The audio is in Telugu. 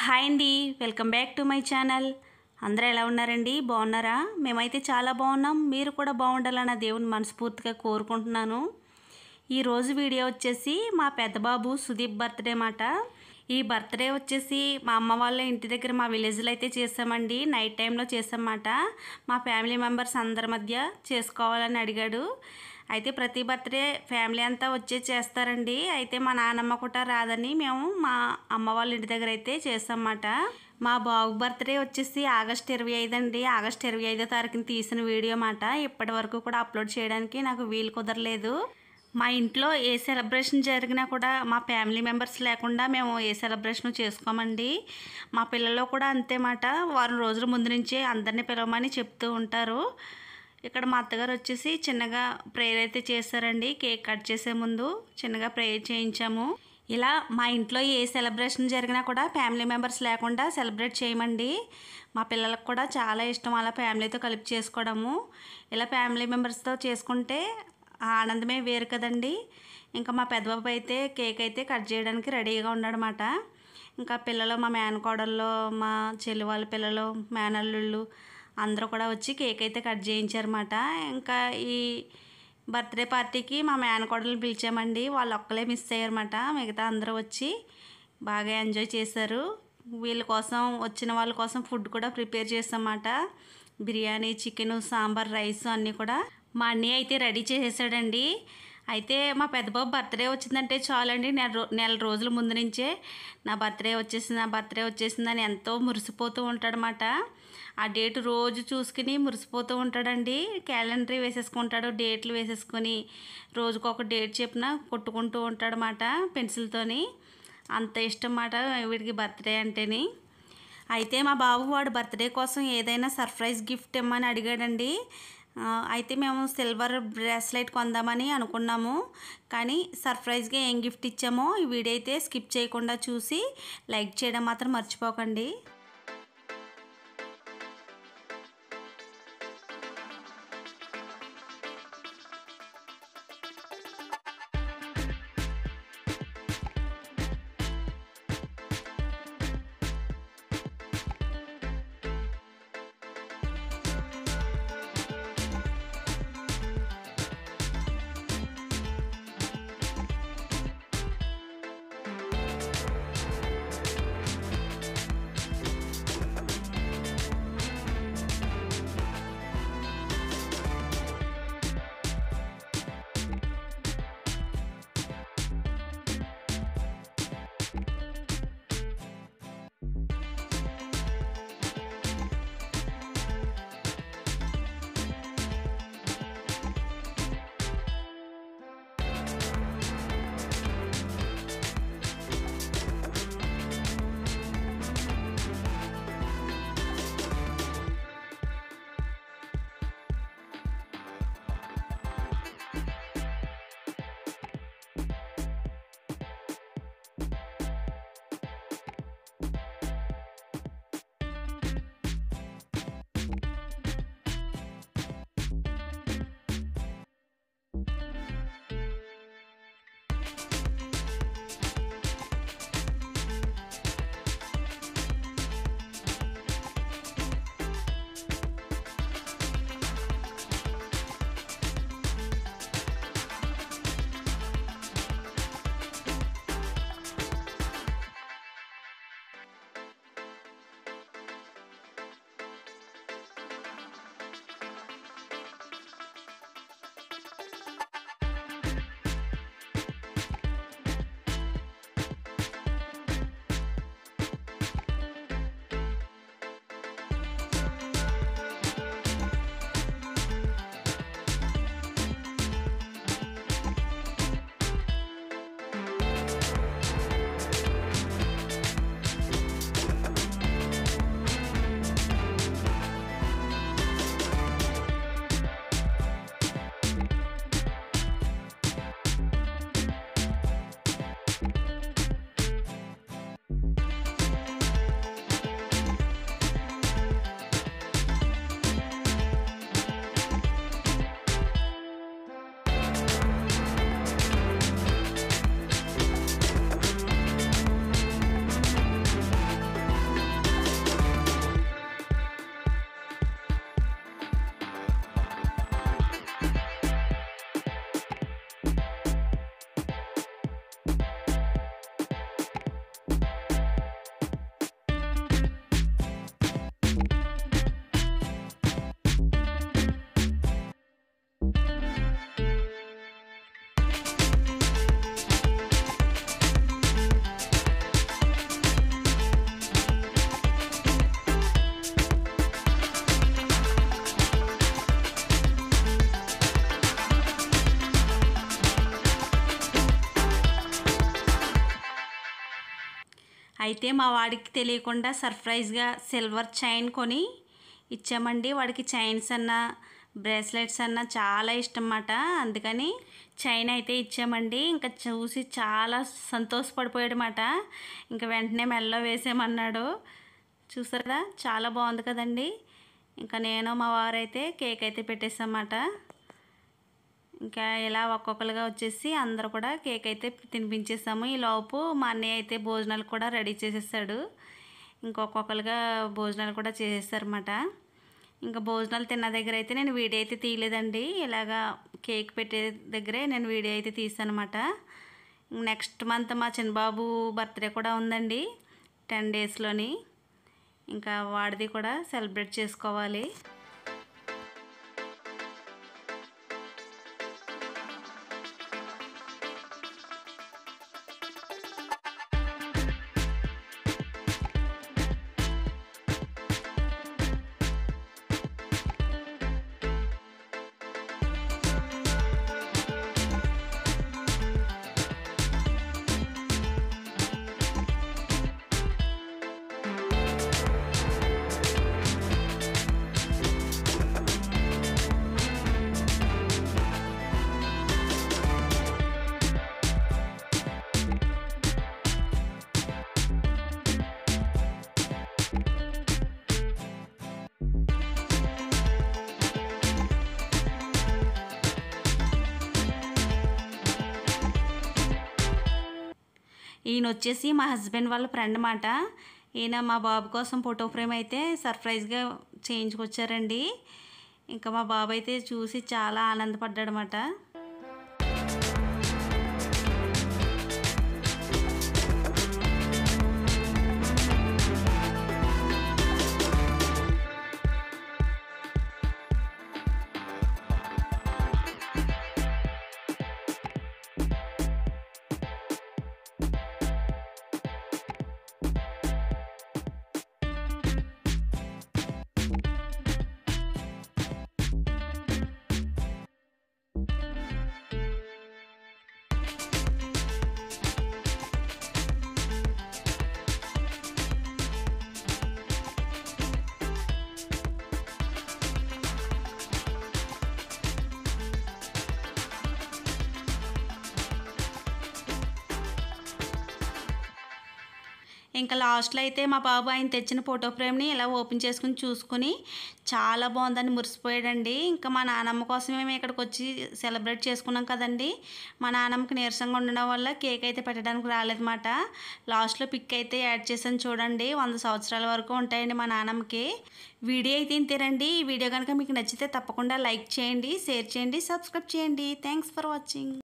హాయ్ అండి, welcome back to my channel. అందరూ ఎలా ఉన్నారండి? బాగున్నారా? మేమైతే చాలా బాగున్నాం. మీరు కూడా బాగుండాలని దేవుని మనస్ఫూర్తిగా కోరుకుంటున్నాను. ఈరోజు వీడియో వచ్చేసి మా పెద్ద బాబు సుదీప్ బర్త్డే మాట. ఈ బర్త్డే వచ్చేసి మా అమ్మ వాళ్ళ ఇంటి దగ్గర మా విలేజ్లో అయితే చేసామండి. నైట్ టైంలో చేసామన్నమాట. మా ఫ్యామిలీ మెంబర్స్ అందరి మధ్య చేసుకోవాలని అడిగాడు. అయితే ప్రతి బర్త్డే ఫ్యామిలీ అంతా వచ్చే చేస్తారండి. అయితే మా నాన్నమ్మ కూడా రాదని మేము మా అమ్మ వాళ్ళ ఇంటి దగ్గర అయితే చేసామన్నమాట. మా బాబు బర్త్డే వచ్చేసి ఆగస్ట్ 25 అండి. ఆగస్ట్ 25వ తారీఖున తీసిన వీడియో మాట. ఇప్పటి వరకు కూడా అప్లోడ్ చేయడానికి నాకు వీలు కుదరలేదు. మా ఇంట్లో ఏ సెలబ్రేషన్ జరిగినా కూడా మా ఫ్యామిలీ మెంబర్స్ లేకుండా మేము ఏ సెలబ్రేషన్ చేసుకోమండి. మా పిల్లలు కూడా అంతే మాట. వారం రోజుల ముందు నుంచే అందరినీ పిలవమని చెప్తూ ఉంటారు. ఇక్కడ మా అత్తగారు వచ్చేసి చిన్నగా ప్రేయర్ అయితే చేశారండి. కేక్ కట్ చేసే ముందు చిన్నగా ప్రేయర్ చేయించాము. ఇలా మా ఇంట్లో ఏ సెలబ్రేషన్ జరిగినా కూడా ఫ్యామిలీ మెంబర్స్ లేకుండా సెలబ్రేట్ చేయమండి. మా పిల్లలకు కూడా చాలా ఇష్టం అలా ఫ్యామిలీతో కలిపి చేసుకోవడము. ఇలా ఫ్యామిలీ మెంబర్స్తో చేసుకుంటే ఆనందమే వేరు కదండి. ఇంకా మా పెద్దబాబు అయితే కేక్ అయితే కట్ చేయడానికి రెడీగా ఉన్నాడనమాట. ఇంకా పిల్లలు మా మేనకోడళ్ళు, మా చెల్లి వాళ్ళ పిల్లలు, మేనల్లుళ్ళు అందరూ కూడా వచ్చి కేక్ అయితే కట్ చేయించారన్నమాట. ఇంకా ఈ బర్త్డే పార్టీకి మా మేనకోడలు పిలిచామండి. వాళ్ళు ఒక్కలే మిస్ అయ్యారన్నమాట. మిగతా అందరూ వచ్చి బాగా ఎంజాయ్ చేశారు. వీళ్ళ కోసం వచ్చిన వాళ్ళ కోసం ఫుడ్ కూడా ప్రిపేర్ చేసామన్నమాట. బిర్యానీ, చికెను, సాంబార్, రైస్ అన్నీ కూడా మా అన్నయ్య అయితే రెడీ చేసేసాడండి. అయితే మా పెద్దబాబు బర్త్డే వచ్చిందంటే చాలండి, నెల రోజుల ముందు నుంచే నా బర్త్డే వచ్చేసిందని ఎంతో మురిసిపోతూ ఉంటాడనమాట. ఆ డేట్ రోజు చూసుకుని మురిసిపోతూ ఉంటాడండి. క్యాలెండర్ వేసేసుకుంటాడు, డేట్లు వేసేసుకొని రోజుకొక డేట్ చెప్పిన కొట్టుకుంటూ ఉంటాడనమాట పెన్సిల్తోని. అంత ఇష్టం మాట వీడికి బర్త్డే అంటేని. అయితే మా బాబు వాడు బర్త్డే కోసం ఏదైనా సర్ప్రైజ్ గిఫ్ట్ ఇమ్మని అడిగాడండి. అయితే మేము సిల్వర్ బ్రాస్లెట్ కొందామని అనుకున్నాము. కానీ సర్ప్రైజ్గా ఏం గిఫ్ట్ ఇచ్చామో ఈ వీడియో అయితే స్కిప్ చేయకుండా చూసి లైక్ చేయడం మాత్రం మర్చిపోకండి. అయితే మా వాడికి తెలియకుండా సర్ప్రైజ్గా సిల్వర్ చైన్ కొని ఇచ్చామండి. వాడికి చైన్స్ అన్న బ్రేస్లెట్స్ అన్న చాలా ఇష్టం అన్నమాట. అందుకని చైన్ అయితే ఇచ్చామండి. ఇంకా చూసి చాలా సంతోషపడిపోయాడన్నమాట. ఇంకా వెంటనే మెడలో వేసేయమన్నాడు. చూసారు కదా, చాలా బాగుంది కదండి. ఇంకా నేను మా వారైతే కేక్ అయితే పెట్టేసామన్నమాట. ఇంకా ఇలా ఒక్కొక్కరుగా వచ్చేసి అందరూ కూడా కేక్ అయితే తినిపించేసాము. ఈ లోపు మా అన్నయ్య అయితే భోజనాలు కూడా రెడీ చేసేసాడు. ఇంకొక్కొక్కరుగా భోజనాలు కూడా చేసేసారన్నమాట. ఇంకా భోజనాలు తిన్న దగ్గర అయితే నేను వీడియో అయితే తీయలేదండి. ఇలాగా కేక్ పెట్టే దగ్గరే నేను వీడియో అయితే తీసానమాట. నెక్స్ట్ మంత్ మా చిన్నబాబు బర్త్డే కూడా ఉందండి, 10 డేస్లోని. ఇంకా వాడిది కూడా సెలబ్రేట్ చేసుకోవాలి. ఈయన వచ్చేసి మా హస్బెండ్ వాళ్ళ ఫ్రెండ్ అన్నమాట. ఈయన మా బాబు కోసం ఫోటో ఫ్రేమ్ అయితే సర్ప్రైజ్గా చేయించుకొచ్చారండి. ఇంకా మా బాబు అయితే చూసి చాలా ఆనందపడ్డాడనమాట. ఇంకా లాస్ట్లో అయితే మా బాబు ఆయన తెచ్చిన ఫోటో ఫ్రేమ్ని ఇలా ఓపెన్ చేసుకుని చూసుకుని చాలా బాగుందని మురిసిపోయాడండి. ఇంకా మా నానమ్మ కోసమే మేము ఇక్కడికి వచ్చి సెలబ్రేట్ చేసుకున్నాం కదండి. మా నానమ్మకి నీరసంగా ఉండడం వల్ల కేక్ అయితే పెట్టడానికి రాలేదన్నమాట. లాస్ట్లో పిక్ అయితే యాడ్ చేసాను చూడండి. 100 సంవత్సరాల వరకు ఉంటాయండి మా నానమ్మకి. వీడియో అయితే ఇంతేనండి. ఈ వీడియో కనుక మీకు నచ్చితే తప్పకుండా లైక్ చేయండి, షేర్ చేయండి, సబ్స్క్రైబ్ చేయండి. Thanks for watching.